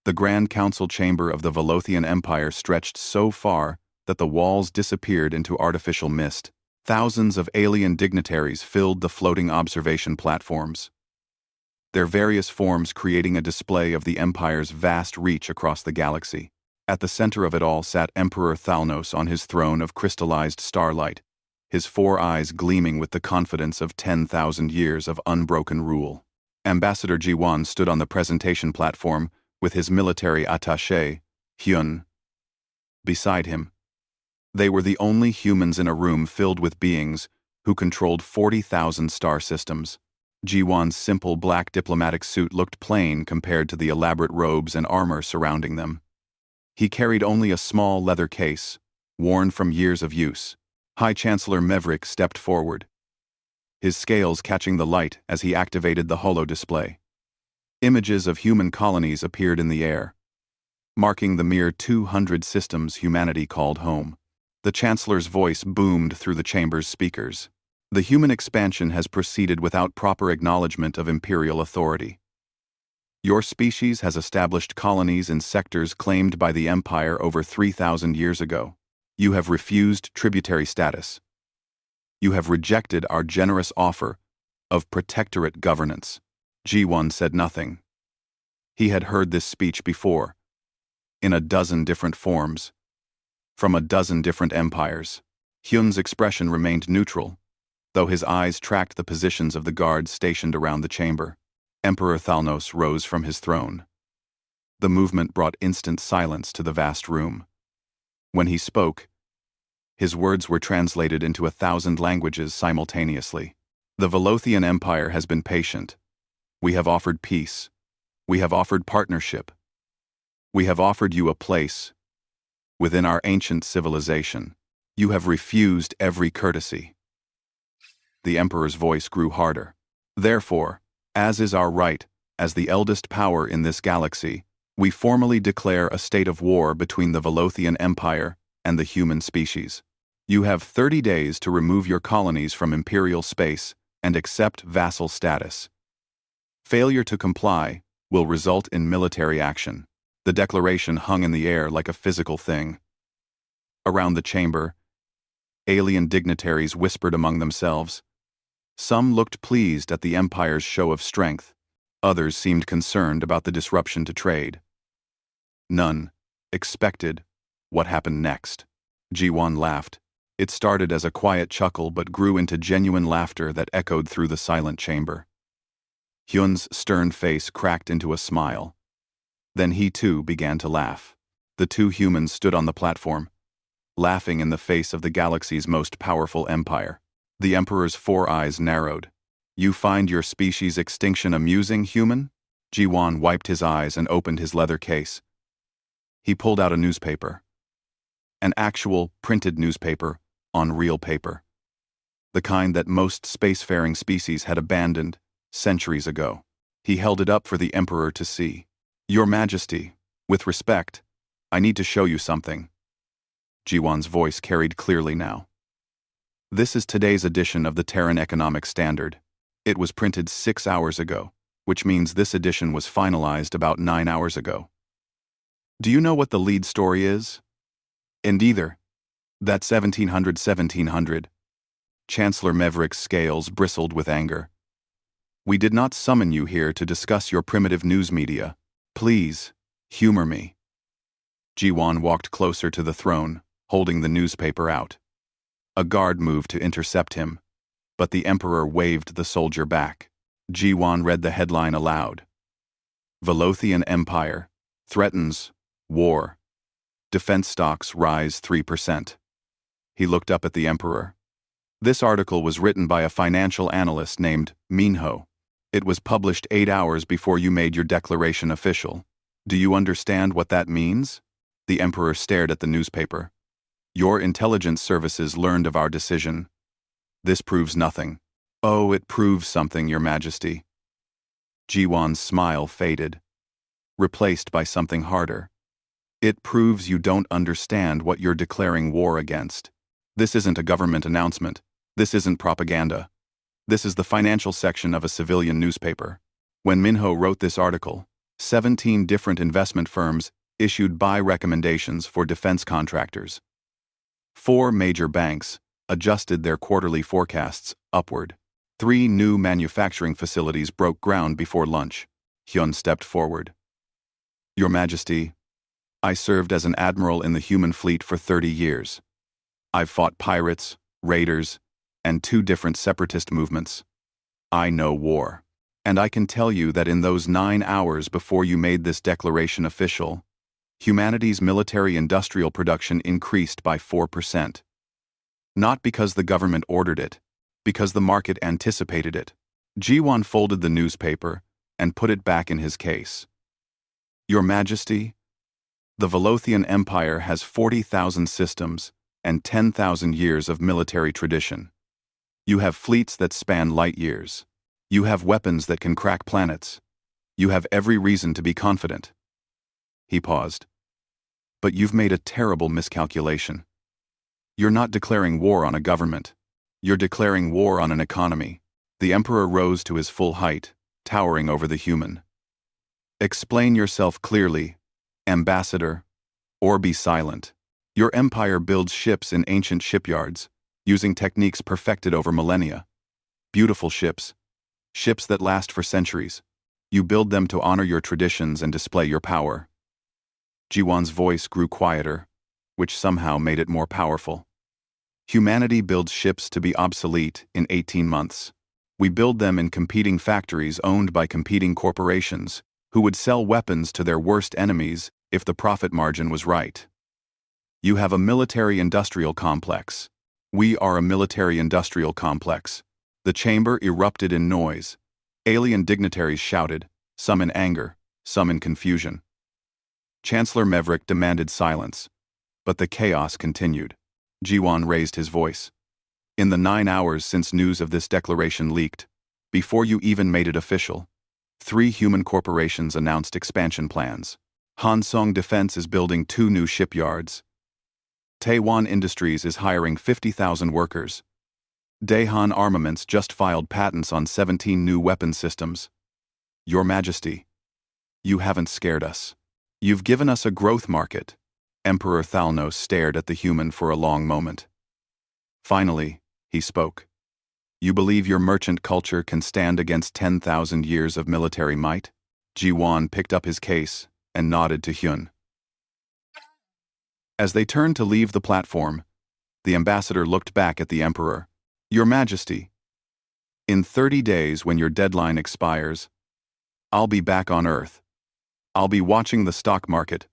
The Grand Council chamber of the Velothian Empire stretched so far that the walls disappeared into artificial mist. Thousands of alien dignitaries filled the floating observation platforms, their various forms creating a display of the Empire's vast reach across the galaxy. At the center of it all sat Emperor Thalnos on his throne of crystallized starlight, his 4 eyes gleaming with the confidence of 10,000 years of unbroken rule. Ambassador Jiwan stood on the presentation platform with his military attaché, Hyun, beside him. They were the only humans in a room filled with beings who controlled 40,000 star systems. Jiwan's simple black diplomatic suit looked plain compared to the elaborate robes and armor surrounding them. He carried only a small leather case, worn from years of use. High Chancellor Mevrik stepped forward, his scales catching the light as he activated the holo display. Images of human colonies appeared in the air, marking the mere 200 systems humanity called home. The Chancellor's voice boomed through the chamber's speakers. The human expansion has proceeded without proper acknowledgement of imperial authority. Your species has established colonies in sectors claimed by the Empire over 3,000 years ago. You have refused tributary status. You have rejected our generous offer of protectorate governance. G1 said nothing. He had heard this speech before, in a dozen different forms, from a dozen different empires. Hyun's expression remained neutral, though his eyes tracked the positions of the guards stationed around the chamber. Emperor Thalnos rose from his throne. The movement brought instant silence to the vast room. When he spoke, his words were translated into 1,000 languages simultaneously. The Velothian Empire has been patient. We have offered peace. We have offered partnership. We have offered you a place within our ancient civilization. You have refused every courtesy. The Emperor's voice grew harder. Therefore, as is our right, as the eldest power in this galaxy, we formally declare a state of war between the Velothian Empire and the human species. You have 30 days to remove your colonies from imperial space and accept vassal status. Failure to comply will result in military action. The declaration hung in the air like a physical thing. Around the chamber, alien dignitaries whispered among themselves. Some looked pleased at the Empire's show of strength. Others seemed concerned about the disruption to trade. None expected what happened next. Ji-won laughed. It started as a quiet chuckle but grew into genuine laughter that echoed through the silent chamber. Hyun's stern face cracked into a smile. Then he too began to laugh. The 2 humans stood on the platform, laughing in the face of the galaxy's most powerful empire. The Emperor's 4 eyes narrowed. You find your species' extinction amusing, human? Ji-won wiped his eyes and opened his leather case. He pulled out a newspaper. An actual, printed newspaper on real paper. The kind that most spacefaring species had abandoned centuries ago. He held it up for the Emperor to see. Your Majesty, with respect, I need to show you something. Ji-won's voice carried clearly now. This is today's edition of the Terran Economic Standard. It was printed 6 hours ago, which means this edition was finalized about 9 hours ago. Do you know what the lead story is? And either. That 1700. Chancellor Mevrik's scales bristled with anger. We did not summon you here to discuss your primitive news media. Please, humor me. Ji-won walked closer to the throne, holding the newspaper out. A guard moved to intercept him, but the Emperor waved the soldier back. Ji-won read the headline aloud. Velothian Empire threatens war. Defense stocks rise 3%. He looked up at the Emperor. This article was written by a financial analyst named Minho. It was published 8 hours before you made your declaration official. Do you understand what that means? The Emperor stared at the newspaper. Your intelligence services learned of our decision. This proves nothing. Oh, it proves something, Your Majesty. Ji-won's smile faded, replaced by something harder. It proves you don't understand what you're declaring war against. This isn't a government announcement. This isn't propaganda. This is the financial section of a civilian newspaper. When Minho wrote this article, 17 different investment firms issued buy recommendations for defense contractors. 4 major banks adjusted their quarterly forecasts upward. 3 new manufacturing facilities broke ground before lunch. Hyun stepped forward. Your Majesty, I served as an admiral in the human fleet for 30 years. I've fought pirates, raiders, and 2 different separatist movements. I know war. And I can tell you that in those 9 hours before you made this declaration official, humanity's military-industrial production increased by 4%. Not because the government ordered it, because the market anticipated it. Jiwon folded the newspaper and put it back in his case. Your Majesty, the Velothhian Empire has 40,000 systems and 10,000 years of military tradition. You have fleets that span light years. You have weapons that can crack planets. You have every reason to be confident. He paused. But you've made a terrible miscalculation. You're not declaring war on a government. You're declaring war on an economy. The Emperor rose to his full height, towering over the human. Explain yourself clearly, Ambassador, or be silent. Your empire builds ships in ancient shipyards, using techniques perfected over millennia. Beautiful ships. Ships that last for centuries. You build them to honor your traditions and display your power. Jiwon's voice grew quieter, which somehow made it more powerful. Humanity builds ships to be obsolete in 18 months. We build them in competing factories owned by competing corporations, who would sell weapons to their worst enemies if the profit margin was right. You have a military-industrial complex. We are a military-industrial complex. The chamber erupted in noise. Alien dignitaries shouted, some in anger, some in confusion. Chancellor Meverick demanded silence, but the chaos continued. Jiwon raised his voice. In the 9 hours since news of this declaration leaked, before you even made it official, 3 human corporations announced expansion plans. Hansong Defense is building 2 new shipyards. Taewan Industries is hiring 50,000 workers. Daehan Armaments just filed patents on 17 new weapon systems. Your Majesty, you haven't scared us. You've given us a growth market. Emperor Thalnos stared at the human for a long moment. Finally, he spoke. You believe your merchant culture can stand against 10,000 years of military might? Jiwon picked up his case and nodded to Hyun. As they turned to leave the platform, the ambassador looked back at the Emperor. Your Majesty, in 30 days when your deadline expires, I'll be back on Earth. I'll be watching the stock market,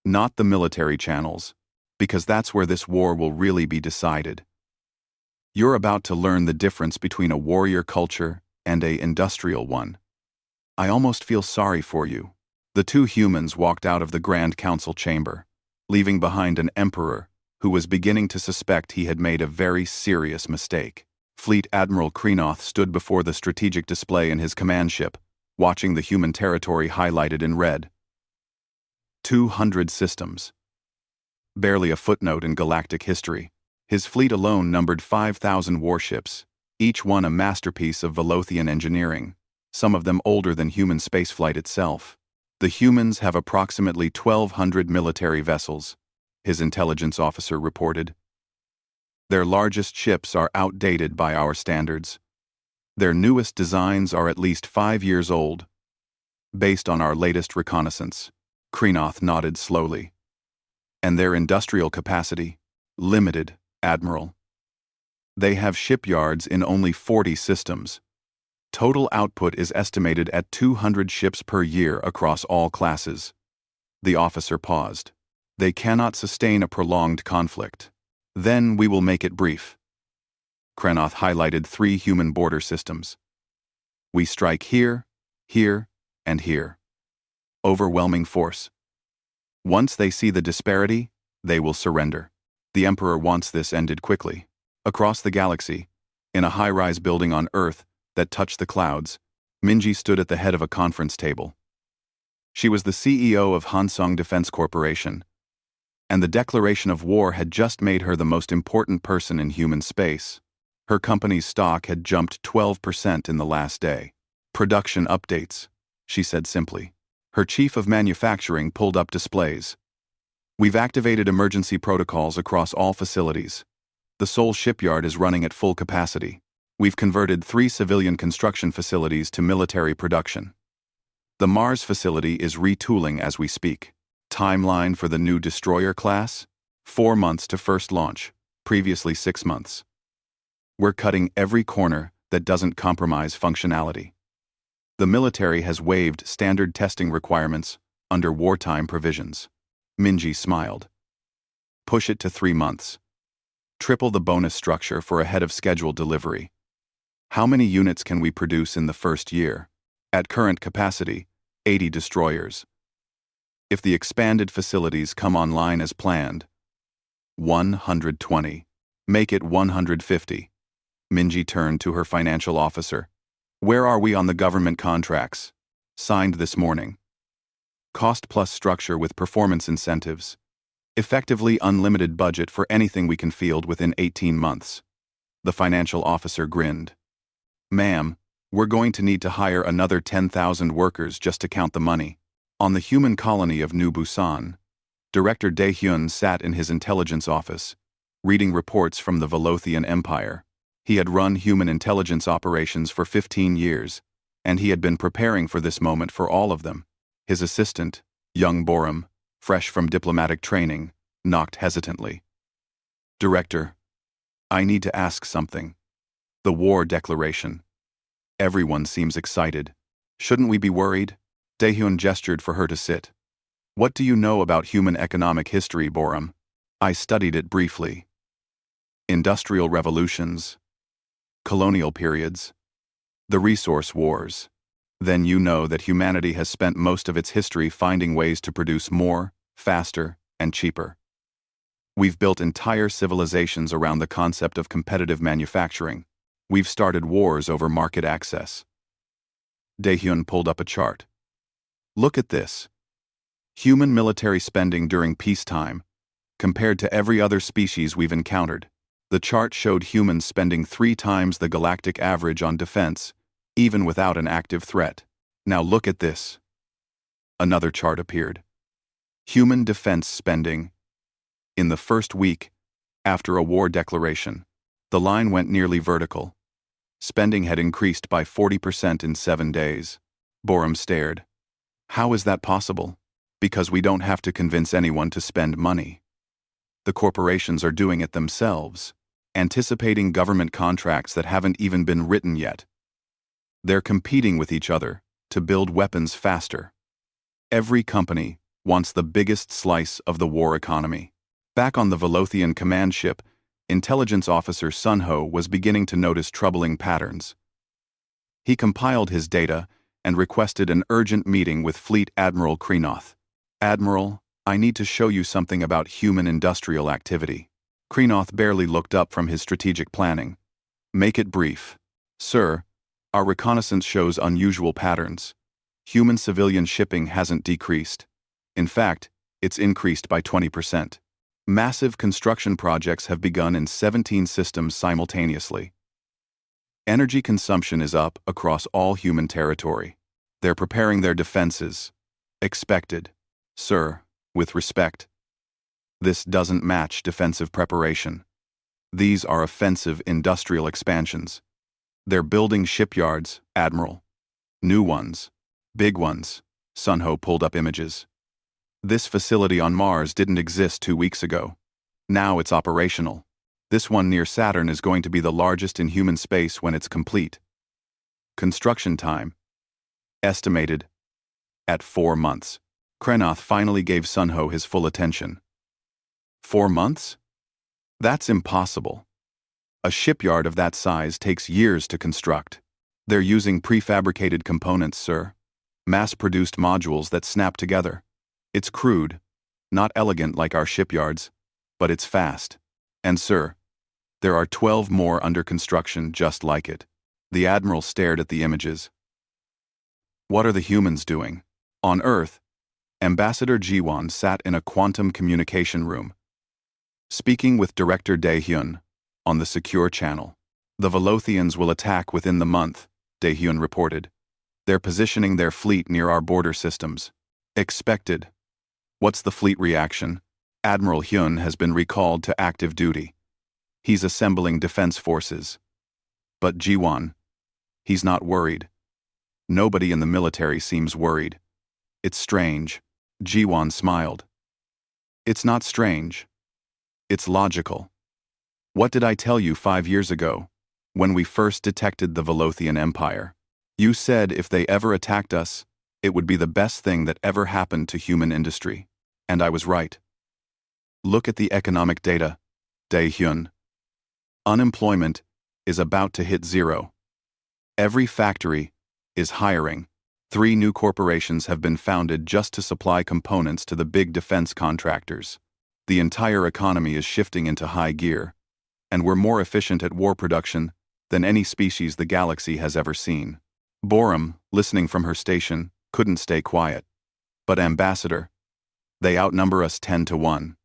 not the military channels, because that's where this war will really be decided. You're about to learn the difference between a warrior culture and an industrial one. I almost feel sorry for you. The 2 humans walked out of the Grand Council chamber, leaving behind an emperor who was beginning to suspect he had made a very serious mistake. Fleet Admiral Kreenoth stood before the strategic display in his command ship, watching the human territory highlighted in red. 200 systems. Barely a footnote in galactic history. His fleet alone numbered 5,000 warships, each one a masterpiece of Velothhian engineering, some of them older than human spaceflight itself. The humans have approximately 1,200 military vessels, his intelligence officer reported. Their largest ships are outdated by our standards. Their newest designs are at least 5 years old. Based on our latest reconnaissance, Kreenoth nodded slowly. And their industrial capacity? Limited, Admiral. They have shipyards in only 40 systems. Total output is estimated at 200 ships per year across all classes. The officer paused. They cannot sustain a prolonged conflict. Then we will make it brief. Kreenoth highlighted 3 human border systems. We strike here, here, and here. Overwhelming force. Once they see the disparity, they will surrender. The Emperor wants this ended quickly. Across the galaxy, in a high-rise building on Earth that touched the clouds, Minji stood at the head of a conference table. She was the CEO of Hansong Defense Corporation, and the declaration of war had just made her the most important person in human space. Her company's stock had jumped 12% in the last day. Production updates, she said simply. Her chief of manufacturing pulled up displays. We've activated emergency protocols across all facilities. The Seoul shipyard is running at full capacity. We've converted 3 civilian construction facilities to military production. The Mars facility is retooling as we speak. Timeline for the new destroyer class? 4 months to first launch, previously 6 months. We're cutting every corner that doesn't compromise functionality. The military has waived standard testing requirements under wartime provisions. Minji smiled. Push it to 3 months. Triple the bonus structure for ahead of schedule delivery. How many units can we produce in the first year? At current capacity, 80 destroyers. If the expanded facilities come online as planned, 120. Make it 150. Minji turned to her financial officer. Where are we on the government contracts? Signed this morning. Cost plus structure with performance incentives. Effectively unlimited budget for anything we can field within 18 months. The financial officer grinned. Ma'am, we're going to need to hire another 10,000 workers just to count the money. On the human colony of New Busan, Director Dae-hyun sat in his intelligence office, reading reports from the Velothian Empire. He had run human intelligence operations for 15 years, and he had been preparing for this moment for all of them. His assistant, young Borum, fresh from diplomatic training, knocked hesitantly. Director, I need to ask something. The war declaration. Everyone seems excited. Shouldn't we be worried? Dae-hyun gestured for her to sit. What do you know about human economic history, Borum? I studied it briefly. Industrial revolutions. Colonial periods. The resource wars. Then you know that humanity has spent most of its history finding ways to produce more, faster, and cheaper. We've built entire civilizations around the concept of competitive manufacturing. We've started wars over market access. Dae-hyun pulled up a chart. Look at this. Human military spending during peacetime, compared to every other species we've encountered. The chart showed humans spending 3 times the galactic average on defense, even without an active threat. Now look at this. Another chart appeared. Human defense spending. In the first week, after a war declaration, the line went nearly vertical. Spending had increased by 40% in 7 days. Borum stared. How is that possible? Because we don't have to convince anyone to spend money. The corporations are doing it themselves, anticipating government contracts that haven't even been written yet. They're competing with each other to build weapons faster. Every company wants the biggest slice of the war economy. Back on the Velothian command ship, intelligence officer Sunho was beginning to notice troubling patterns. He compiled his data and requested an urgent meeting with Fleet Admiral Kreenoth. Admiral, I need to show you something about human industrial activity. Kreenoth barely looked up from his strategic planning. Make it brief. Sir, our reconnaissance shows unusual patterns. Human civilian shipping hasn't decreased. In fact, it's increased by 20%. Massive construction projects have begun in 17 systems simultaneously. Energy consumption is up across all human territory. They're preparing their defenses. Expected. Sir, with respect. This doesn't match defensive preparation. These are offensive industrial expansions. They're building shipyards, Admiral. New ones. Big ones. Sunho pulled up images. This facility on Mars didn't exist 2 weeks ago. Now it's operational. This one near Saturn is going to be the largest in human space when it's complete. Construction time. Estimated at 4 months. Kreenoth finally gave Sunho his full attention. 4 months? That's impossible. A shipyard of that size takes years to construct. They're using prefabricated components, sir. Mass-produced modules that snap together. It's crude, not elegant like our shipyards, but it's fast. And sir, there are 12 more under construction just like it. The Admiral stared at the images. What are the humans doing? On Earth, Ambassador Jiwon sat in a quantum communication room, speaking with Director Dae-hyun on the secure channel. The Velothians will attack within the month, Dae-hyun reported. They're positioning their fleet near our border systems. Expected. What's the fleet reaction? Admiral Hyun has been recalled to active duty. He's assembling defense forces. But Jiwon, he's not worried. Nobody in the military seems worried. It's strange. Jiwon smiled. It's not strange. It's logical. What did I tell you 5 years ago, when we first detected the Velothian Empire? You said if they ever attacked us, it would be the best thing that ever happened to human industry. And I was right. Look at the economic data, Dae-hyun. Unemployment is about to hit zero. Every factory is hiring. 3 new corporations have been founded just to supply components to the big defense contractors. The entire economy is shifting into high gear, and we're more efficient at war production than any species the galaxy has ever seen. Borum, listening from her station, couldn't stay quiet. But Ambassador, they outnumber us 10 to 1.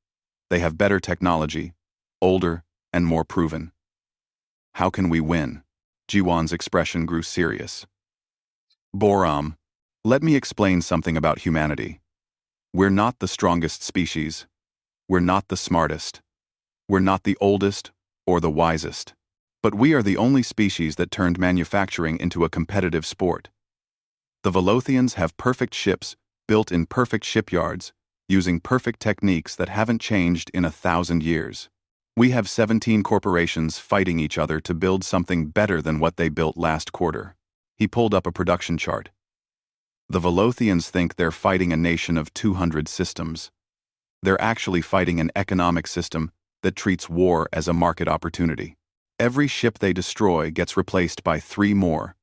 They have better technology, older, and more proven. How can we win? Jiwon's expression grew serious. Borum, let me explain something about humanity. We're not the strongest species. We're not the smartest. We're not the oldest or the wisest. But we are the only species that turned manufacturing into a competitive sport. The Velothians have perfect ships built in perfect shipyards, using perfect techniques that haven't changed in 1,000 years. We have 17 corporations fighting each other to build something better than what they built last quarter. He pulled up a production chart. The Velothians think they're fighting a nation of 200 systems. They're actually fighting an economic system that treats war as a market opportunity. Every ship they destroy gets replaced by 3 more,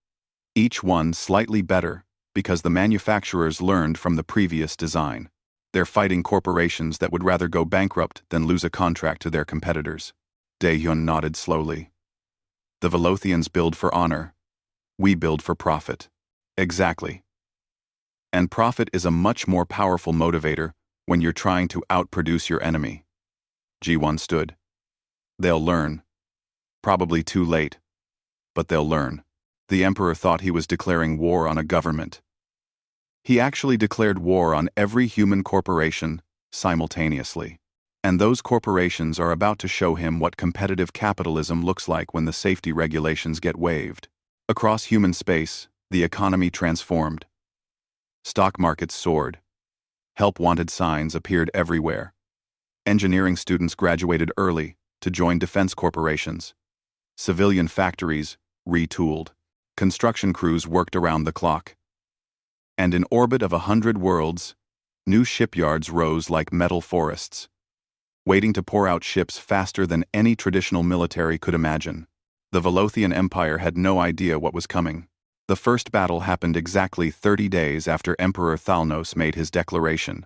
each one slightly better because the manufacturers learned from the previous design. They're fighting corporations that would rather go bankrupt than lose a contract to their competitors. Dae-hyun nodded slowly. The Velothians build for honor. We build for profit. Exactly. And profit is a much more powerful motivator when you're trying to outproduce your enemy. Jiwon stood. They'll learn. Probably too late. But they'll learn. The Emperor thought he was declaring war on a government. He actually declared war on every human corporation simultaneously. And those corporations are about to show him what competitive capitalism looks like when the safety regulations get waived. Across human space, the economy transformed. Stock markets soared. Help-wanted signs appeared everywhere. Engineering students graduated early to join defense corporations. Civilian factories retooled. Construction crews worked around the clock. And in orbit of 100 worlds, new shipyards rose like metal forests, waiting to pour out ships faster than any traditional military could imagine. The Velothian Empire had no idea what was coming. The first battle happened exactly 30 days after Emperor Thalnos made his declaration.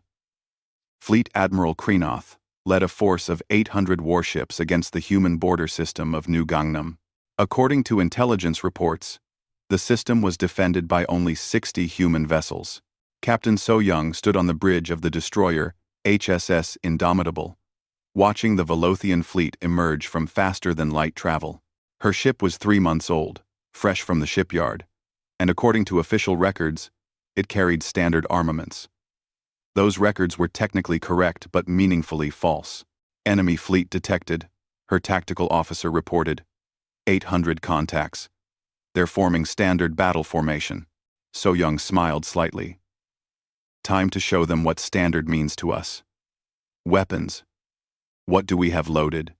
Fleet Admiral Krenoth led a force of 800 warships against the human border system of New Gangnam. According to intelligence reports, the system was defended by only 60 human vessels. Captain So-young stood on the bridge of the destroyer HSS Indomitable, watching the Velothian fleet emerge from faster-than-light travel. Her ship was 3 months old, fresh from the shipyard, and according to official records, it carried standard armaments. Those records were technically correct but meaningfully false. Enemy fleet detected, her tactical officer reported. 800 contacts. They're forming standard battle formation. So-young smiled slightly. Time to show them what standard means to us. Weapons. What do we have loaded?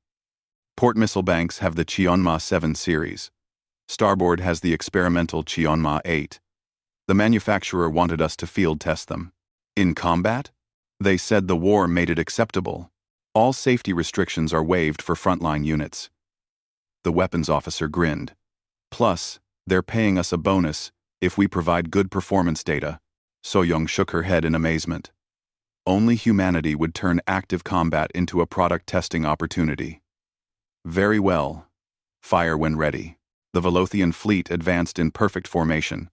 Port missile banks have the Cheonma 7 series. Starboard has the experimental Cheonma 8. The manufacturer wanted us to field test them. In combat? They said the war made it acceptable. All safety restrictions are waived for frontline units. The weapons officer grinned. Plus, they're paying us a bonus if we provide good performance data. So-young shook her head in amazement. Only humanity would turn active combat into a product testing opportunity. Very well. Fire when ready. The Velothian fleet advanced in perfect formation.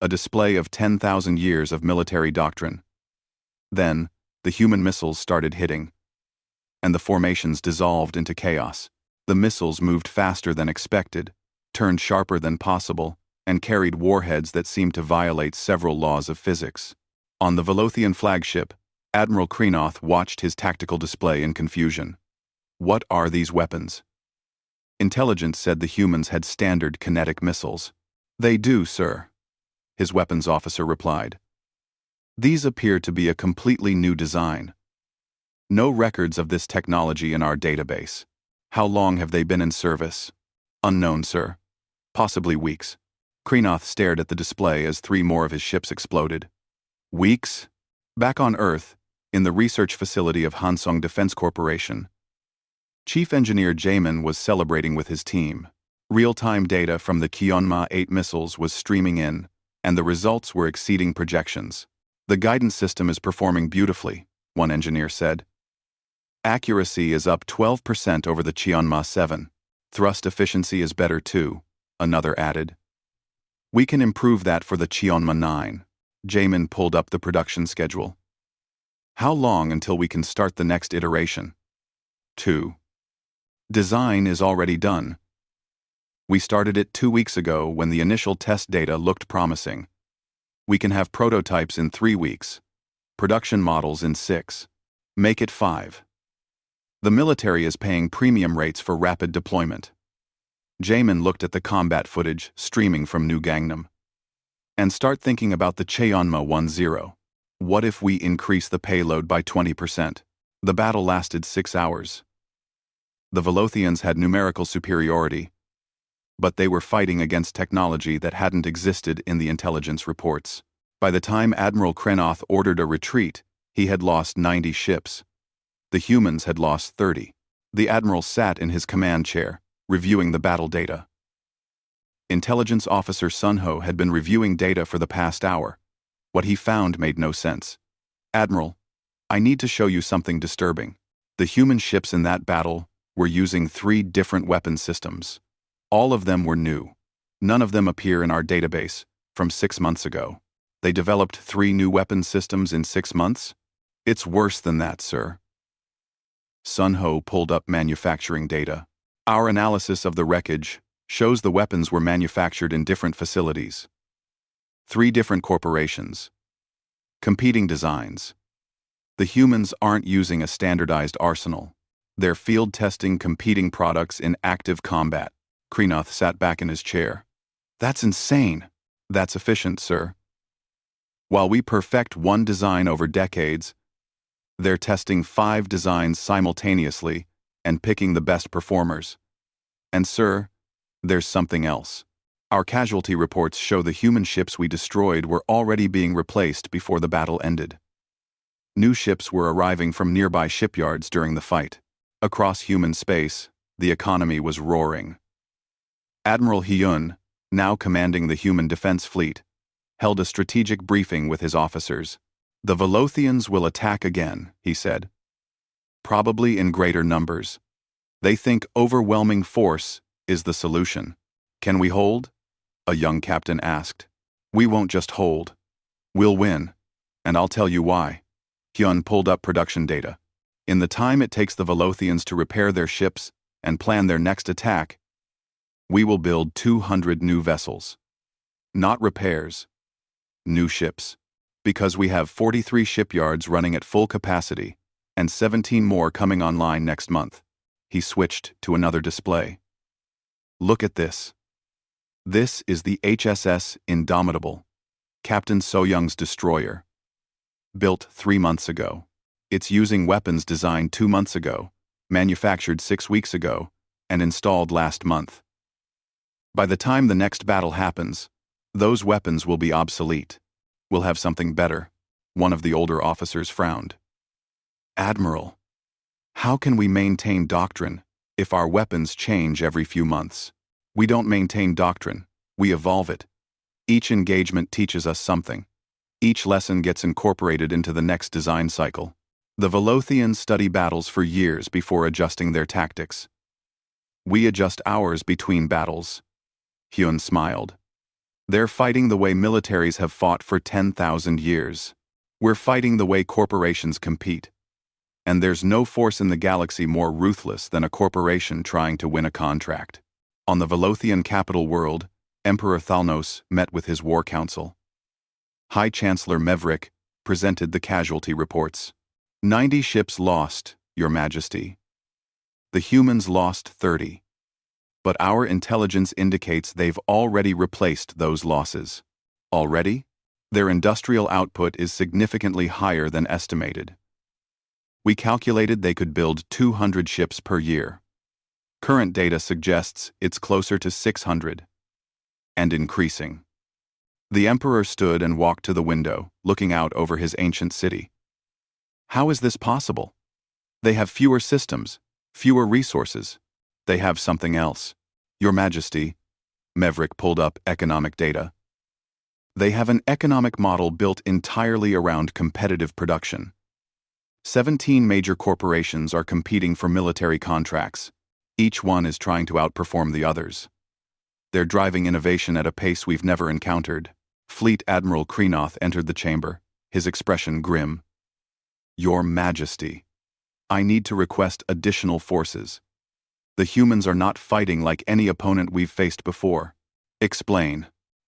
A display of 10,000 years of military doctrine. Then, the human missiles started hitting. And the formations dissolved into chaos. The missiles moved faster than expected, turned sharper than possible, and carried warheads that seemed to violate several laws of physics. On the Velothian flagship, Admiral Kreenoth watched his tactical display in confusion. What are these weapons? Intelligence said the humans had standard kinetic missiles. They do, sir, his weapons officer replied. These appear to be a completely new design. No records of this technology in our database. How long have they been in service? Unknown, sir. Possibly weeks. Kreenoth stared at the display as 3 more of his ships exploded. Weeks? Back on Earth, in the research facility of Hansong Defense Corporation, Chief Engineer Jamin was celebrating with his team. Real-time data from the Kionma 8 missiles was streaming in, and the results were exceeding projections. The guidance system is performing beautifully, one engineer said. Accuracy is up 12% over the Cheonma 7. Thrust efficiency is better too, another added. We can improve that for the Cheonma 9. Jamin pulled up the production schedule. How long until we can start the next iteration? 2. Design is already done. We started it 2 weeks ago when the initial test data looked promising. We can have prototypes in 3 weeks. Production models in 6. Make it 5. The military is paying premium rates for rapid deployment. Jamin looked at the combat footage streaming from New Gangnam. And start thinking about the Cheonma 10. What if we increase the payload by 20%? The battle lasted 6 hours. The Velothians had numerical superiority, but they were fighting against technology that hadn't existed in the intelligence reports. By the time Admiral Kreenoth ordered a retreat, he had lost 90 ships. The humans had lost 30. The Admiral sat in his command chair, reviewing the battle data. Intelligence Officer Sunho had been reviewing data for the past hour. What he found made no sense. Admiral, I need to show you something disturbing. The human ships in that battle were using 3 different weapon systems. All of them were new. None of them appear in our database from 6 months ago. They developed 3 new weapon systems in 6 months? It's worse than that, sir. Sunho pulled up manufacturing data. Our analysis of the wreckage shows the weapons were manufactured in different facilities. 3 different corporations. Competing designs. The humans aren't using a standardized arsenal. They're field testing competing products in active combat. Kreenoth sat back in his chair. That's insane. That's efficient, sir. While we perfect one design over decades, they're testing 5 designs simultaneously and picking the best performers. And sir, there's something else. Our casualty reports show the human ships we destroyed were already being replaced before the battle ended. New ships were arriving from nearby shipyards during the fight. Across human space, the economy was roaring. Admiral Hyun, now commanding the human defense fleet, held a strategic briefing with his officers. The Velothians will attack again, he said. Probably in greater numbers. They think overwhelming force is the solution. Can we hold? A young captain asked. We won't just hold. We'll win. And I'll tell you why. Hyun pulled up production data. In the time it takes the Velothians to repair their ships and plan their next attack, we will build 200 new vessels. Not repairs. New ships. Because we have 43 shipyards running at full capacity and 17 more coming online next month. He switched to another display. Look at this. This is the HSS Indomitable, Captain So-young's destroyer. Built 3 months ago. It's using weapons designed 2 months ago, manufactured 6 weeks ago, and installed last month. By the time the next battle happens, those weapons will be obsolete. We'll have something better. One of the older officers frowned. Admiral, how can we maintain doctrine if our weapons change every few months? We don't maintain doctrine, we evolve it. Each engagement teaches us something. Each lesson gets incorporated into the next design cycle. The Velothians study battles for years before adjusting their tactics. We adjust ours between battles. Hyun smiled. They're fighting the way militaries have fought for 10,000 years. We're fighting the way corporations compete. And there's no force in the galaxy more ruthless than a corporation trying to win a contract. On the Velothian capital world, Emperor Thalnos met with his war council. High Chancellor Mevrik presented the casualty reports. 90 ships lost, Your Majesty. The humans lost 30. But our intelligence indicates they've already replaced those losses. Already? Their industrial output is significantly higher than estimated. We calculated they could build 200 ships per year. Current data suggests it's closer to 600. And increasing. The Emperor stood and walked to the window, looking out over his ancient city. How is this possible? They have fewer systems, fewer resources. They have something else. Your Majesty, Maverick pulled up economic data. They have an economic model built entirely around competitive production. 17 major corporations are competing for military contracts. Each one is trying to outperform the others. They're driving innovation at a pace we've never encountered. Fleet Admiral Kreenoth entered the chamber, his expression grim. Your Majesty, I need to request additional forces. The humans are not fighting like any opponent we've faced before. Explain.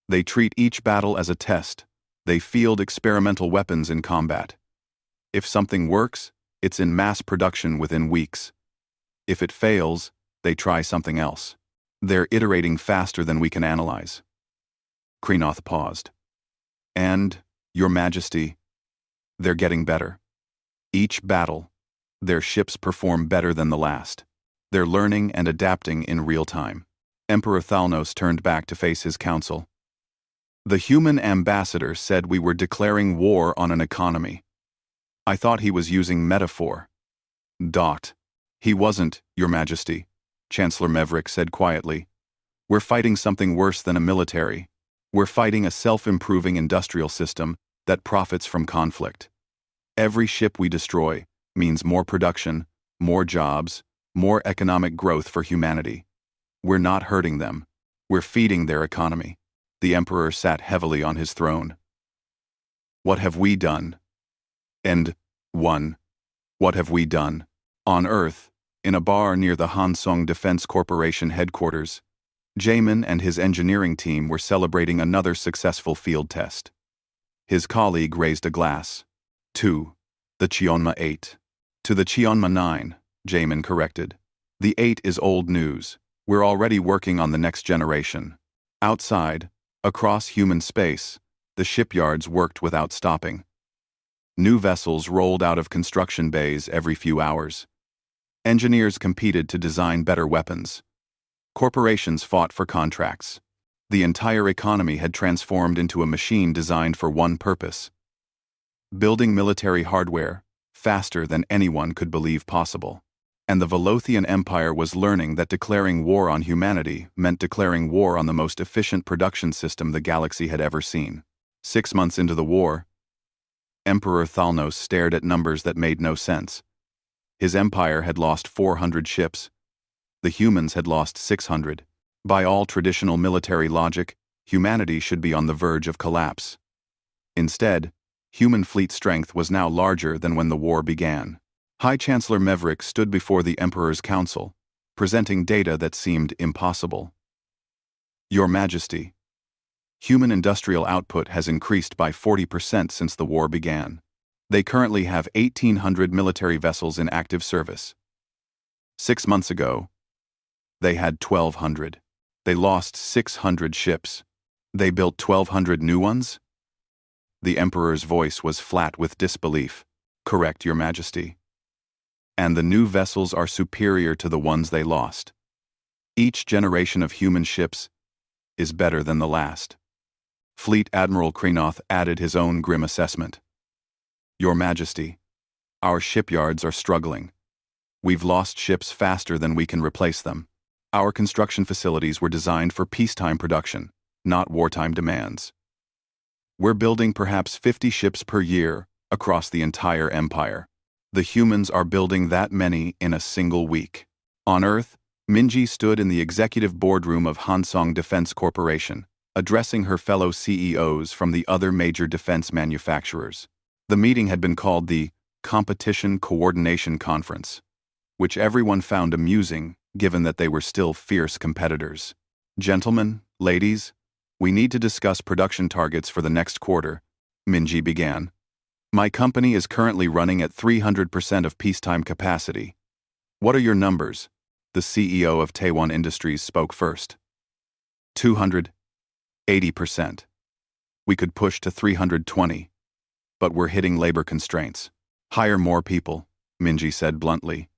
They treat each battle as a test. They field experimental weapons in combat. If something works, it's in mass production within weeks. If it fails, they try something else. They're iterating faster than we can analyze. Kreenoth paused. And, Your Majesty, they're getting better. Each battle, their ships perform better than the last. They're learning and adapting in real time. Emperor Thalnos turned back to face his council. The human ambassador said we were declaring war on an economy. I thought he was using metaphor. He wasn't, Your Majesty, Chancellor Maverick said quietly. We're fighting something worse than a military. We're fighting a self-improving industrial system that profits from conflict. Every ship we destroy means more production, more jobs, more economic growth for humanity. We're not hurting them. We're feeding their economy. The Emperor sat heavily on his throne. What have we done? What have we done? On Earth, in a bar near the Hansong Defense Corporation headquarters, Jamin and his engineering team were celebrating another successful field test. His colleague raised a glass. To the Cheonma 8. To the Cheonma 9, Jamin corrected. The 8 is old news. We're already working on the next generation. Outside, across human space, the shipyards worked without stopping. New vessels rolled out of construction bays every few hours. Engineers competed to design better weapons. Corporations fought for contracts. The entire economy had transformed into a machine designed for one purpose: building military hardware faster than anyone could believe possible. And the Velothian Empire was learning that declaring war on humanity meant declaring war on the most efficient production system the galaxy had ever seen. 6 months into the war, Emperor Thalnos stared at numbers that made no sense. His empire had lost 400 ships. The humans had lost 600. By all traditional military logic, humanity should be on the verge of collapse. Instead, human fleet strength was now larger than when the war began. High Chancellor Maverick stood before the Emperor's council, presenting data that seemed impossible. Your Majesty, human industrial output has increased by 40% since the war began. They currently have 1,800 military vessels in active service. 6 months ago, they had 1,200. They lost 600 ships. They built 1,200 new ones? The Emperor's voice was flat with disbelief. Correct, Your Majesty. And the new vessels are superior to the ones they lost. Each generation of human ships is better than the last. Fleet Admiral Kreenoth added his own grim assessment. Your Majesty, our shipyards are struggling. We've lost ships faster than we can replace them. Our construction facilities were designed for peacetime production, not wartime demands. We're building perhaps 50 ships per year across the entire empire. The humans are building that many in a single week. On Earth, Minji stood in the executive boardroom of Hansong Defense Corporation, addressing her fellow CEOs from the other major defense manufacturers. The meeting had been called the Competition Coordination Conference, which everyone found amusing given that they were still fierce competitors. Gentlemen, ladies, we need to discuss production targets for the next quarter, Minji began. My company is currently running at 300% of peacetime capacity. What are your numbers? The CEO of Taiwan Industries spoke first. 280%. We could push to 320. But we're hitting labor constraints. Hire more people, Minji said bluntly.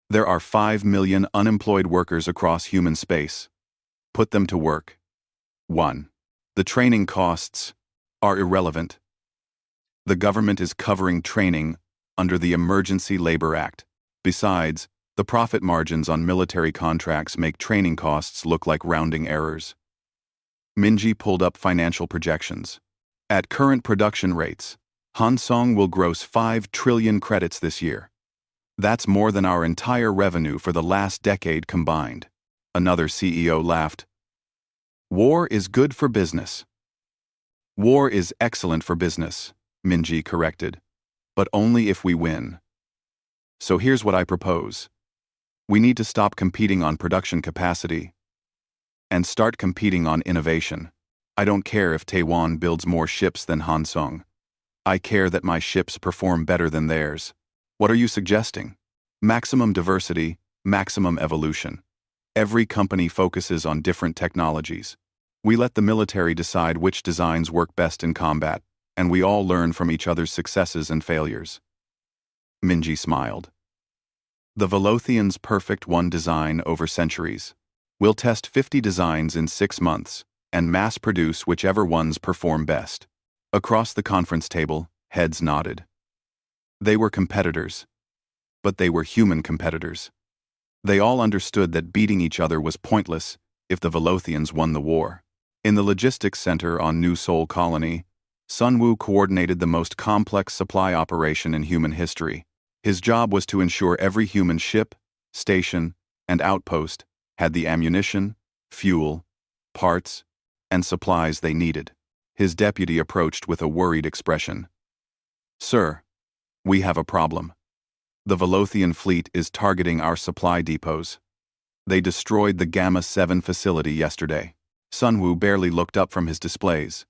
There are 5 million unemployed workers across human space. Put them to work. 1. The training costs are irrelevant. The government is covering training under the Emergency Labor Act. Besides, the profit margins on military contracts make training costs look like rounding errors. Minji pulled up financial projections. At current production rates, Hansong will gross 5 trillion credits this year. That's more than our entire revenue for the last decade combined. Another CEO laughed. War is good for business. War is excellent for business, Minji corrected, but only if we win. So here's what I propose. We need to stop competing on production capacity and start competing on innovation. I don't care if Taiwan builds more ships than Hansong. I care that my ships perform better than theirs. What are you suggesting? Maximum diversity, maximum evolution. Every company focuses on different technologies. We let the military decide which designs work best in combat, and we all learn from each other's successes and failures. Minji smiled. The Velothian's perfect one design over centuries. We'll test 50 designs in 6 months, and mass-produce whichever ones perform best. Across the conference table, heads nodded. They were competitors. But they were human competitors. They all understood that beating each other was pointless if the Velothians won the war. In the logistics center on New Seoul Colony, Sun Woo coordinated the most complex supply operation in human history. His job was to ensure every human ship, station, and outpost had the ammunition, fuel, parts, and supplies they needed. His deputy approached with a worried expression. Sir, we have a problem. The Velothian fleet is targeting our supply depots. They destroyed the Gamma 7 facility yesterday. Sun Woo barely looked up from his displays.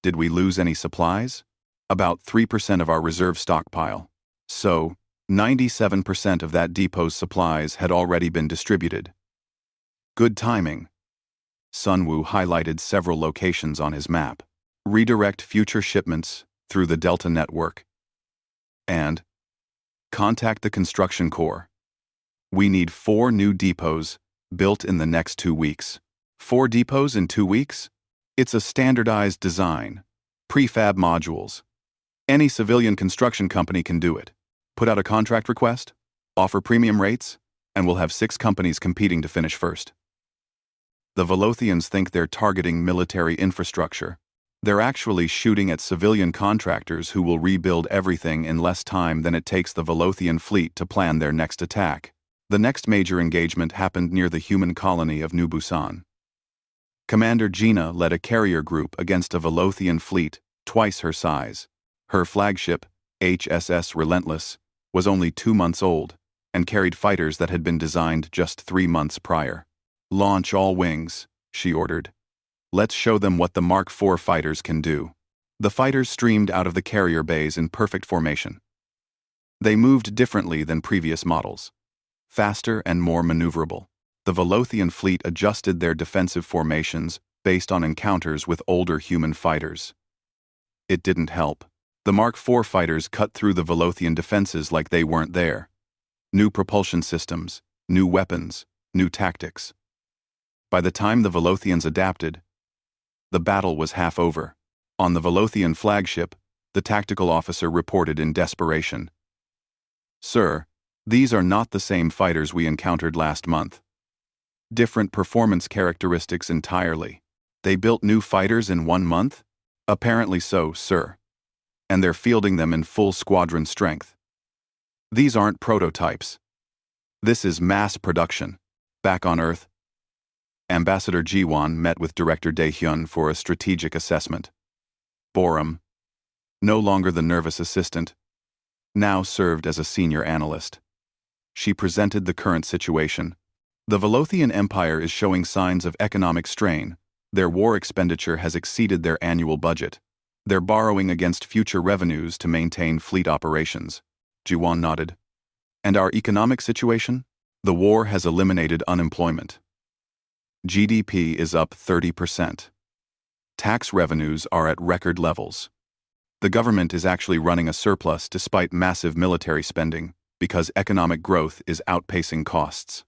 Did we lose any supplies? About 3% of our reserve stockpile. So, 97% of that depot's supplies had already been distributed. Good timing. Sun Woo highlighted several locations on his map. Redirect future shipments through the Delta network. And contact the construction corps. We need 4 new depots built in the next 2 weeks. 4 depots in 2 weeks? It's a standardized design. Prefab modules. Any civilian construction company can do it. Put out a contract request, offer premium rates, and we'll have 6 companies competing to finish first. The Velothians think they're targeting military infrastructure. They're actually shooting at civilian contractors who will rebuild everything in less time than it takes the Velothian fleet to plan their next attack. The next major engagement happened near the human colony of New Busan. Commander Gina led a carrier group against a Velothian fleet twice her size. Her flagship, HSS Relentless, was only 2 months old and carried fighters that had been designed just 3 months prior. Launch all wings, she ordered. Let's show them what the Mark IV fighters can do. The fighters streamed out of the carrier bays in perfect formation. They moved differently than previous models. Faster and more maneuverable. The Velothian fleet adjusted their defensive formations based on encounters with older human fighters. It didn't help. The Mark IV fighters cut through the Velothian defenses like they weren't there. New propulsion systems, new weapons, new tactics. By the time the Velothians adapted, the battle was half over. On the Velothian flagship, the tactical officer reported in desperation. Sir, these are not the same fighters we encountered last month. Different performance characteristics entirely. They built new fighters in 1 month? Apparently so, sir. And they're fielding them in full squadron strength. These aren't prototypes. This is mass production. Back on Earth, Ambassador Ji-won met with Director Dae-hyun for a strategic assessment. Borum, no longer the nervous assistant, now served as a senior analyst. She presented the current situation. The Velothian Empire is showing signs of economic strain. Their war expenditure has exceeded their annual budget. They're borrowing against future revenues to maintain fleet operations. Jiwan nodded. And our economic situation? The war has eliminated unemployment. GDP is up 30%. Tax revenues are at record levels. The government is actually running a surplus despite massive military spending because economic growth is outpacing costs.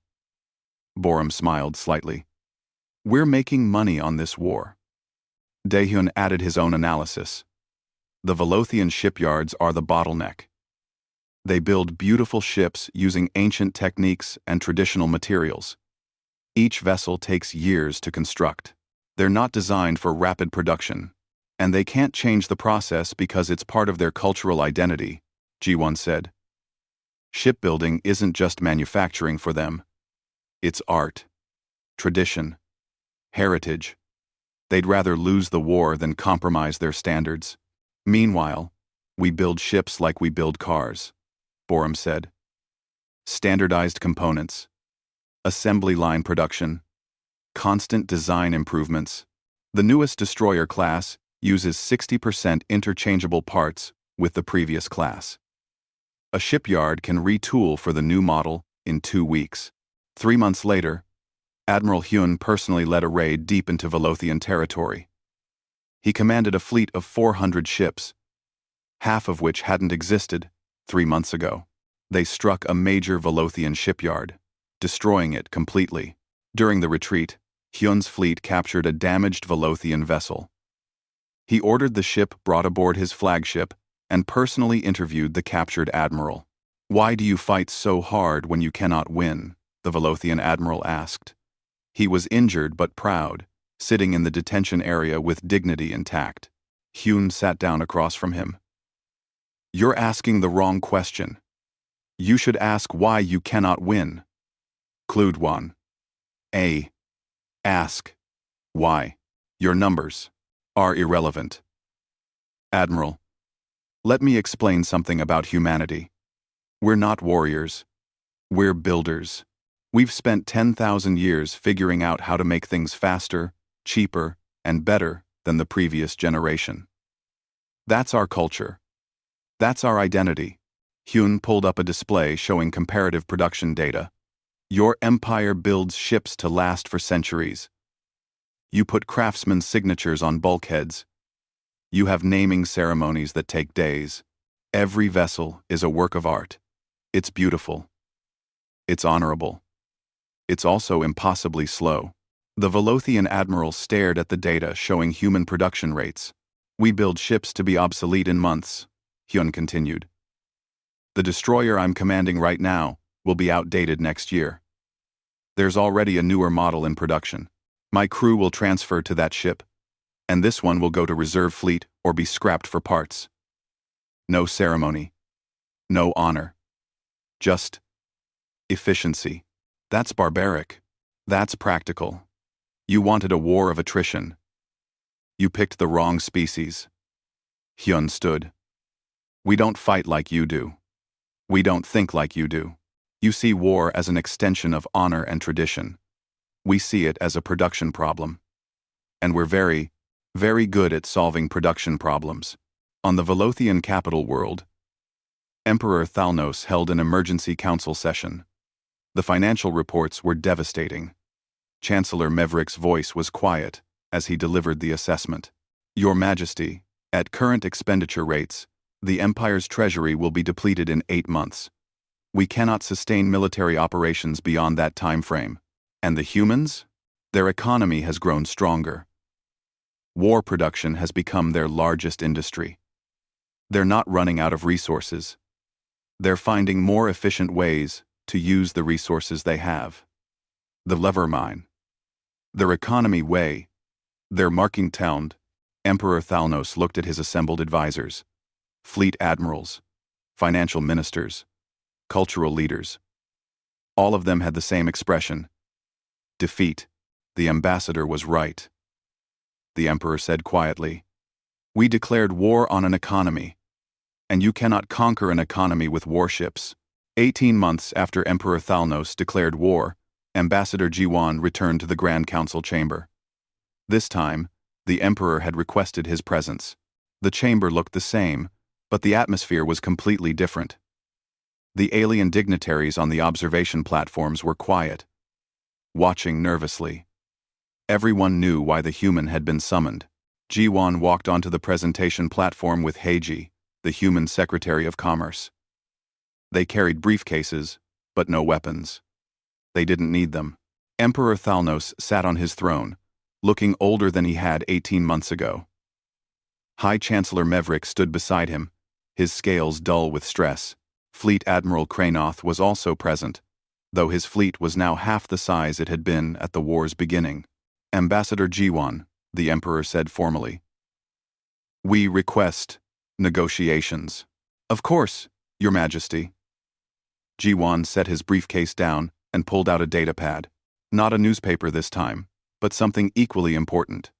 Borum smiled slightly. We're making money on this war. Daehyun added his own analysis. The Velothian shipyards are the bottleneck. They build beautiful ships using ancient techniques and traditional materials. Each vessel takes years to construct. They're not designed for rapid production, and they can't change the process because it's part of their cultural identity, Ji-won said. Shipbuilding isn't just manufacturing for them. It's art, tradition, heritage. They'd rather lose the war than compromise their standards. Meanwhile, we build ships like we build cars, Borum said. Standardized components, assembly line production, constant design improvements. The newest destroyer class uses 60% interchangeable parts with the previous class. A shipyard can retool for the new model in 2 weeks. 3 months later, Admiral Hyun personally led a raid deep into Velothian territory. He commanded a fleet of 400 ships, half of which hadn't existed 3 months ago. They struck a major Velothian shipyard, destroying it completely. During the retreat, Hyun's fleet captured a damaged Velothian vessel. He ordered the ship brought aboard his flagship and personally interviewed the captured admiral. "Why do you fight so hard when you cannot win?" the Velothian admiral asked. He was injured but proud, sitting in the detention area with dignity intact. Hyun sat down across from him. "You're asking the wrong question. You should ask why you cannot win." Kludwan. A. Ask. Why. Your numbers are irrelevant. Admiral, let me explain something about humanity. We're not warriors. We're builders. We've spent 10,000 years figuring out how to make things faster, cheaper, and better than the previous generation. That's our culture. That's our identity. Hyun pulled up a display showing comparative production data. Your empire builds ships to last for centuries. You put craftsmen's signatures on bulkheads. You have naming ceremonies that take days. Every vessel is a work of art. It's beautiful. It's honorable. It's also impossibly slow. The Velothian admiral stared at the data showing human production rates. We build ships to be obsolete in months, Hyun continued. The destroyer I'm commanding right now will be outdated next year. There's already a newer model in production. My crew will transfer to that ship, and this one will go to reserve fleet or be scrapped for parts. No ceremony. No honor. Just efficiency. That's barbaric. That's practical. You wanted a war of attrition. You picked the wrong species. Hyun stood. We don't fight like you do. We don't think like you do. You see war as an extension of honor and tradition. We see it as a production problem. And we're very, very good at solving production problems. On the Velothian capital world, Emperor Thalnos held an emergency council session. The financial reports were devastating. Chancellor Meverick's voice was quiet as he delivered the assessment. Your Majesty, at current expenditure rates, the Empire's treasury will be depleted in 8 months. We cannot sustain military operations beyond that time frame. And the humans? Their economy has grown stronger. War production has become their largest industry. They're not running out of resources. They're finding more efficient ways to use the resources they have. The lever mine. Their economy way. Their marking town. Emperor Thalnos looked at his assembled advisors. Fleet admirals. Financial ministers. Cultural leaders. All of them had the same expression. Defeat. The ambassador was right. The emperor said quietly, "We declared war on an economy, and you cannot conquer an economy with warships." 18 months after Emperor Thalnos declared war, Ambassador Ji-won returned to the Grand Council chamber. This time, the emperor had requested his presence. The chamber looked the same, but the atmosphere was completely different. The alien dignitaries on the observation platforms were quiet, watching nervously. Everyone knew why the human had been summoned. Jiwan walked onto the presentation platform with Heiji, the human Secretary of Commerce. They carried briefcases, but no weapons. They didn't need them. Emperor Thalnos sat on his throne, looking older than he had 18 months ago. High Chancellor Mevrik stood beside him, his scales dull with stress. Fleet Admiral Kranoth was also present, though his fleet was now half the size it had been at the war's beginning. Ambassador Jiwan, the Emperor said formally. We request negotiations. Of course, Your Majesty. Jiwan set his briefcase down and pulled out a datapad. Not a newspaper this time, but something equally important.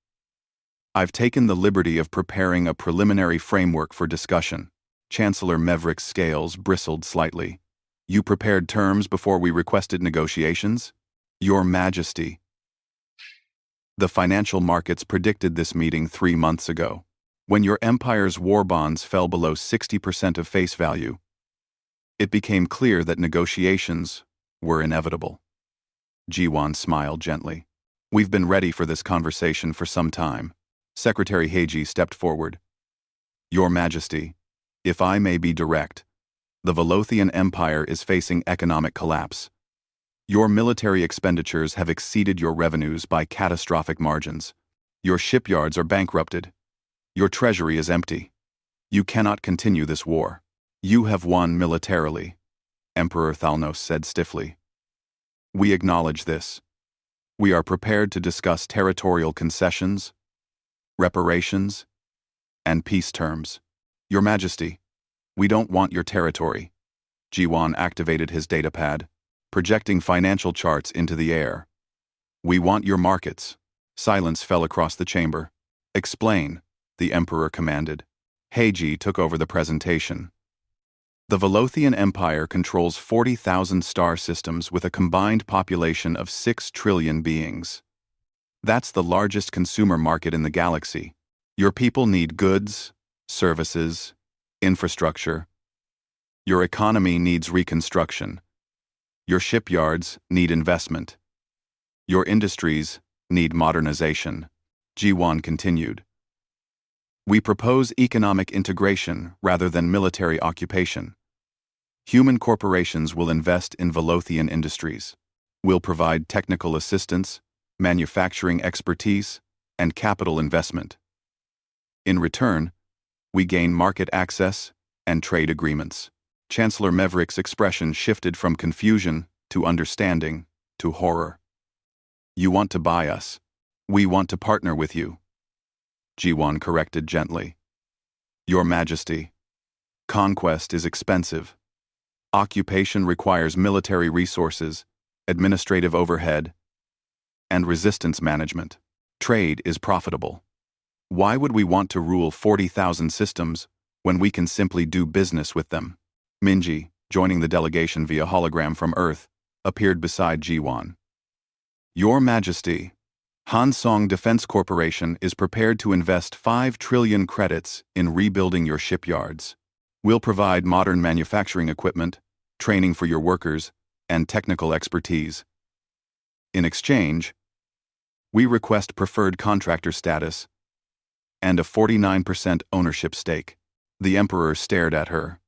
I've taken the liberty of preparing a preliminary framework for discussion. Chancellor Mevrik's scales bristled slightly. You prepared terms before we requested negotiations? Your Majesty. The financial markets predicted this meeting 3 months ago, when your empire's war bonds fell below 60% of face value. It became clear that negotiations were inevitable. Jiwan smiled gently. We've been ready for this conversation for some time. Secretary Heiji stepped forward. Your Majesty, if I may be direct, the Velothian Empire is facing economic collapse. Your military expenditures have exceeded your revenues by catastrophic margins. Your shipyards are bankrupted. Your treasury is empty. You cannot continue this war. You have won militarily, Emperor Thalnos said stiffly. We acknowledge this. We are prepared to discuss territorial concessions, reparations, and peace terms. Your Majesty, we don't want your territory. Jiwan activated his datapad, projecting financial charts into the air. We want your markets. Silence fell across the chamber. Explain, the Emperor commanded. Heiji took over the presentation. The Velothian Empire controls 40,000 star systems with a combined population of 6 trillion beings. That's the largest consumer market in the galaxy. Your people need goods, services, infrastructure. Your economy needs reconstruction. Your shipyards need investment. Your industries need modernization. Jiwan continued. We propose economic integration rather than military occupation. Human corporations will invest in Velothian industries. We'll provide technical assistance, manufacturing expertise, and capital investment. In return, we gain market access and trade agreements. Chancellor Mevrik's expression shifted from confusion to understanding to horror. You want to buy us. We want to partner with you. Jiwan corrected gently. Your Majesty, conquest is expensive. Occupation requires military resources, administrative overhead, and resistance management. Trade is profitable. Why would we want to rule 40,000 systems when we can simply do business with them? Minji, joining the delegation via hologram from Earth, appeared beside Jiwan. Your Majesty, Hansong Defense Corporation is prepared to invest 5 trillion credits in rebuilding your shipyards. We'll provide modern manufacturing equipment, training for your workers, and technical expertise. In exchange, we request preferred contractor status and a 49% ownership stake. The Emperor stared at her.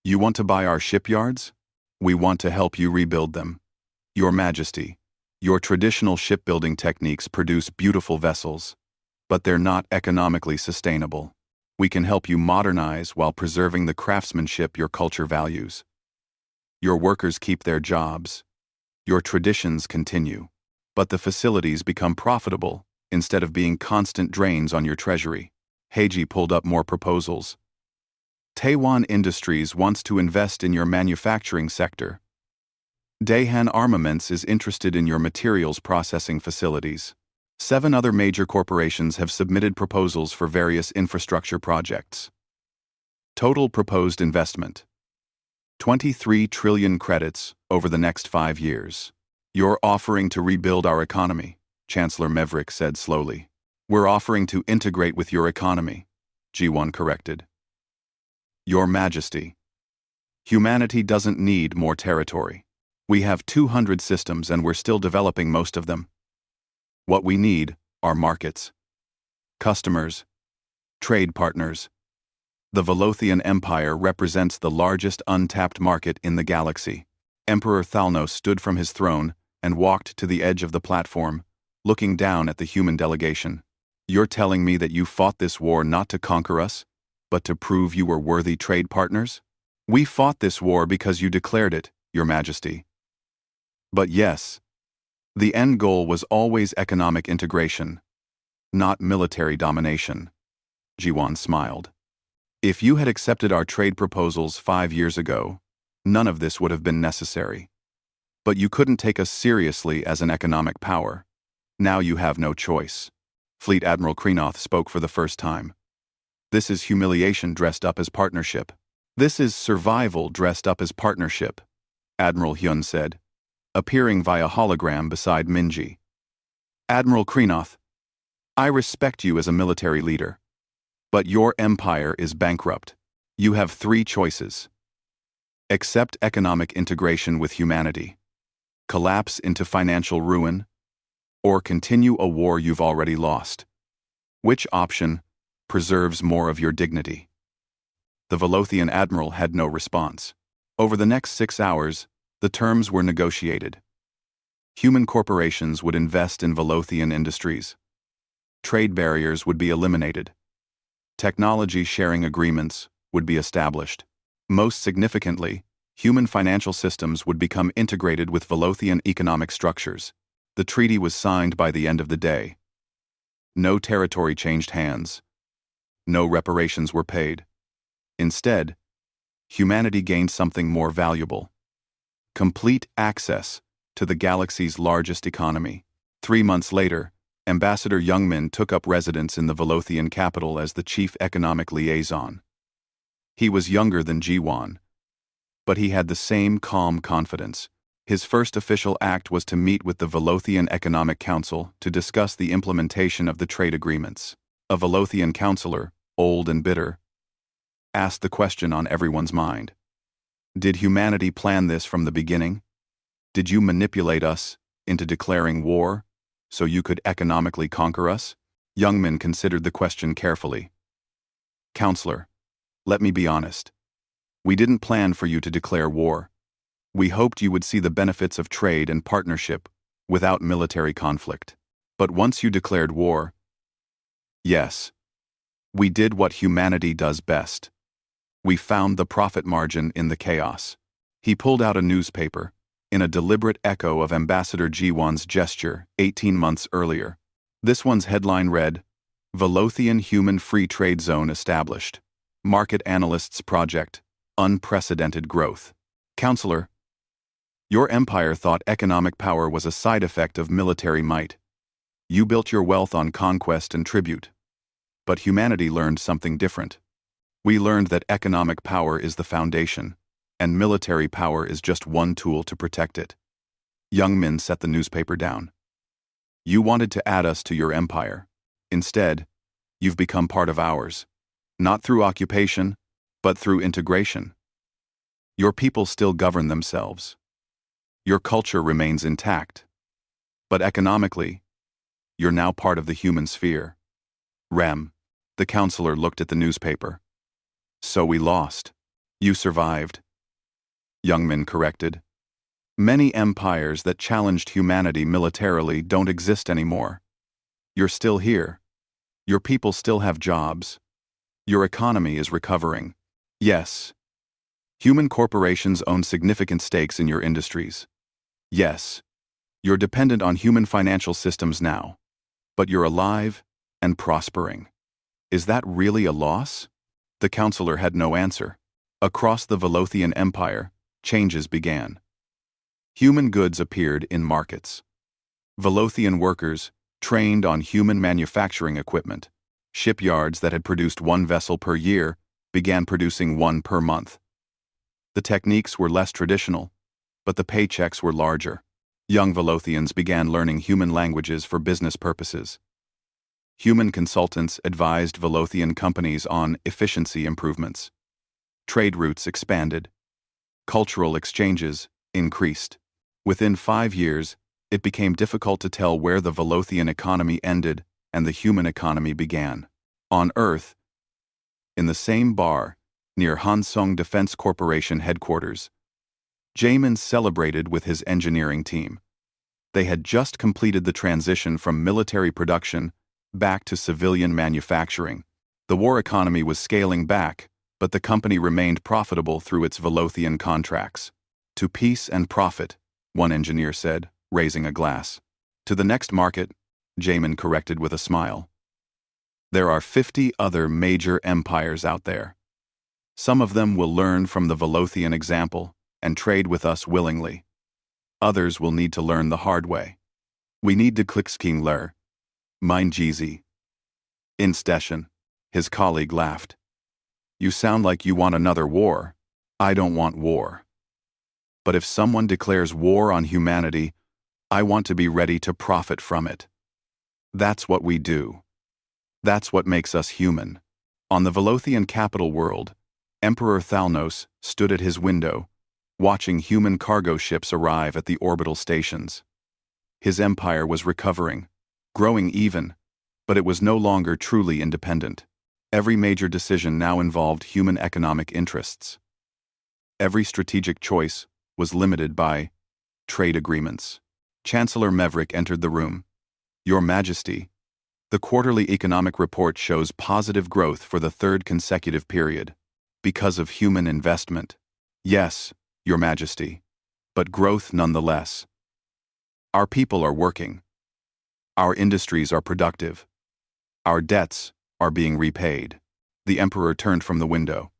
You want to buy our shipyards? We want to help you rebuild them. Your Majesty, your traditional shipbuilding techniques produce beautiful vessels, but they're not economically sustainable. We can help you modernize while preserving the craftsmanship your culture values. Your workers keep their jobs. Your traditions continue, but the facilities become profitable instead of being constant drains on your treasury. Heiji pulled up more proposals. Taiwan Industries wants to invest in your manufacturing sector. Daehan Armaments is interested in your materials processing facilities. 7 other major corporations have submitted proposals for various infrastructure projects. Total proposed investment: 23 trillion credits over the next 5 years. You're offering to rebuild our economy, Chancellor Mevrik said slowly. We're offering to integrate with your economy. G1 corrected. Your Majesty. Humanity doesn't need more territory. We have 200 systems and we're still developing most of them. What we need are markets. Customers. Trade partners. The Velothian Empire represents the largest untapped market in the galaxy. Emperor Thalnos stood from his throne and walked to the edge of the platform, looking down at the human delegation. You're telling me that you fought this war not to conquer us, but to prove you were worthy trade partners? We fought this war because you declared it, Your Majesty. But yes, the end goal was always economic integration, not military domination. G1 smiled. If you had accepted our trade proposals 5 years ago, none of this would have been necessary. But you couldn't take us seriously as an economic power. Now you have no choice. Fleet Admiral Kreenoth spoke for the first time. This is humiliation dressed up as partnership. This is survival dressed up as partnership, Admiral Hyun said, appearing via hologram beside Minji. Admiral Kreenoth, I respect you as a military leader. But your empire is bankrupt. You have 3 choices. Accept economic integration with humanity, collapse into financial ruin, or continue a war you've already lost. Which option preserves more of your dignity? The Velothian admiral had no response. Over the next 6 hours, the terms were negotiated. Human corporations would invest in Velothian industries. Trade barriers would be eliminated. Technology sharing agreements would be established. Most significantly, human financial systems would become integrated with Velothian economic structures. The treaty was signed by the end of the day. No territory changed hands. No reparations were paid. Instead, humanity gained something more valuable: complete access to the galaxy's largest economy. 3 months later, Ambassador Youngmin took up residence in the Velothian capital as the chief economic liaison. He was younger than G1, but he had the same calm confidence. His first official act was to meet with the Velothian Economic Council to discuss the implementation of the trade agreements. A Velothian counselor, old and bitter, asked the question on everyone's mind. Did humanity plan this from the beginning? Did you manipulate us into declaring war so you could economically conquer us? Youngmin considered the question carefully. Counselor, let me be honest. We didn't plan for you to declare war. We hoped you would see the benefits of trade and partnership without military conflict. But once you declared war, yes, we did what humanity does best. We found the profit margin in the chaos. He pulled out a newspaper, in a deliberate echo of Ambassador G1's gesture 18 months earlier. This one's headline read, Velothian Human Free Trade Zone Established. Market Analysts Project, Unprecedented Growth. Counselor, your empire thought economic power was a side effect of military might. You built your wealth on conquest and tribute. But humanity learned something different. We learned that economic power is the foundation, and military power is just one tool to protect it. Youngmin set the newspaper down. You wanted to add us to your empire. Instead, you've become part of ours, not through occupation, but through integration. Your people still govern themselves. Your culture remains intact. But economically, you're now part of the human sphere. Rem, the counselor looked at the newspaper. So we lost. You survived. Youngmin corrected. Many empires that challenged humanity militarily don't exist anymore. You're still here. Your people still have jobs. Your economy is recovering. Yes. Human corporations own significant stakes in your industries. Yes. You're dependent on human financial systems now. But you're alive and prospering. Is that really a loss? The counselor had no answer. Across the Velothian Empire, changes began. Human goods appeared in markets. Velothian workers, trained on human manufacturing equipment, shipyards that had produced 1 vessel per year, began producing 1 per month. The techniques were less traditional, but the paychecks were larger. Young Velothians began learning human languages for business purposes. Human consultants advised Velothian companies on efficiency improvements. Trade routes expanded. Cultural exchanges increased. Within 5 years, it became difficult to tell where the Velothian economy ended and the human economy began. On Earth, in the same bar, near Hansung Defense Corporation headquarters, Jamin celebrated with his engineering team. They had just completed the transition from military production back to civilian manufacturing. The war economy was scaling back, but the company remained profitable through its Velothian contracts. To peace and profit, one engineer said, raising a glass. To the next market, Jamin corrected with a smile. There are 50 other major empires out there. Some of them will learn from the Velothian example and trade with us willingly. Others will need to learn the hard way. We need to klickskingler. Mein Jeezy. In station, his colleague laughed. You sound like you want another war. I don't want war. But if someone declares war on humanity, I want to be ready to profit from it. That's what we do. That's what makes us human. On the Velothian capital world, Emperor Thalnos stood at his window, watching human cargo ships arrive at the orbital stations. His empire was recovering, growing even, but it was no longer truly independent. Every major decision now involved human economic interests. Every strategic choice was limited by trade agreements. Chancellor Meverick entered the room. Your Majesty, the quarterly economic report shows positive growth for the third consecutive period, because of human investment. Yes, Your Majesty, but growth nonetheless. Our people are working. Our industries are productive. Our debts are being repaid. The Emperor turned from the window.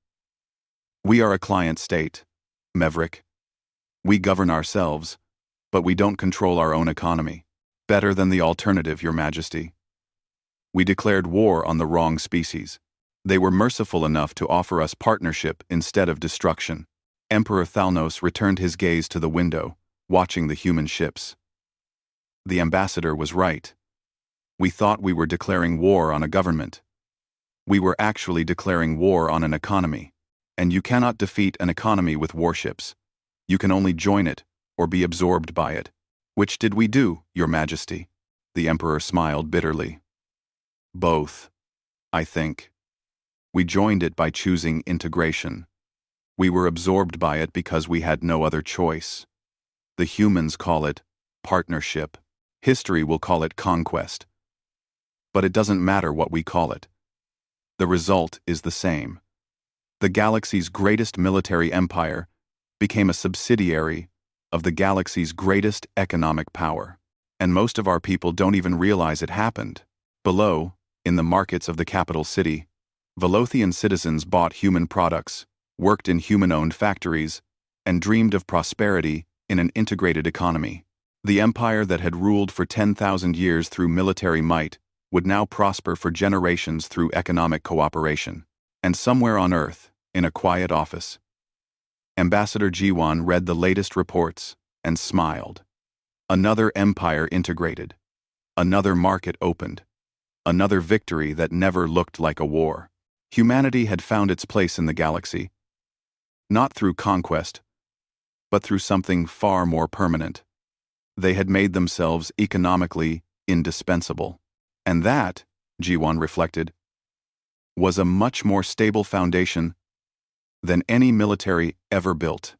We are a client state, Meverick. We govern ourselves, but we don't control our own economy. Better than the alternative, Your Majesty. We declared war on the wrong species. They were merciful enough to offer us partnership instead of destruction. Emperor Thalnos returned his gaze to the window, watching the human ships. The ambassador was right. We thought we were declaring war on a government. We were actually declaring war on an economy. And you cannot defeat an economy with warships. You can only join it or be absorbed by it. Which did we do, Your Majesty? The Emperor smiled bitterly. Both, I think. We joined it by choosing integration. We were absorbed by it because we had no other choice. The humans call it partnership. History will call it conquest. But it doesn't matter what we call it. The result is the same. The galaxy's greatest military empire became a subsidiary of the galaxy's greatest economic power. And most of our people don't even realize it happened. Below, in the markets of the capital city, Velothian citizens bought human products, worked in human-owned factories, and dreamed of prosperity in an integrated economy. The empire that had ruled for 10,000 years through military might would now prosper for generations through economic cooperation. And somewhere on Earth, in a quiet office, Ambassador Jiwan read the latest reports and smiled. Another empire integrated. Another market opened. Another victory that never looked like a war. Humanity had found its place in the galaxy, not through conquest, but through something far more permanent. They had made themselves economically indispensable. And that, Jiwan reflected, was a much more stable foundation than any military ever built.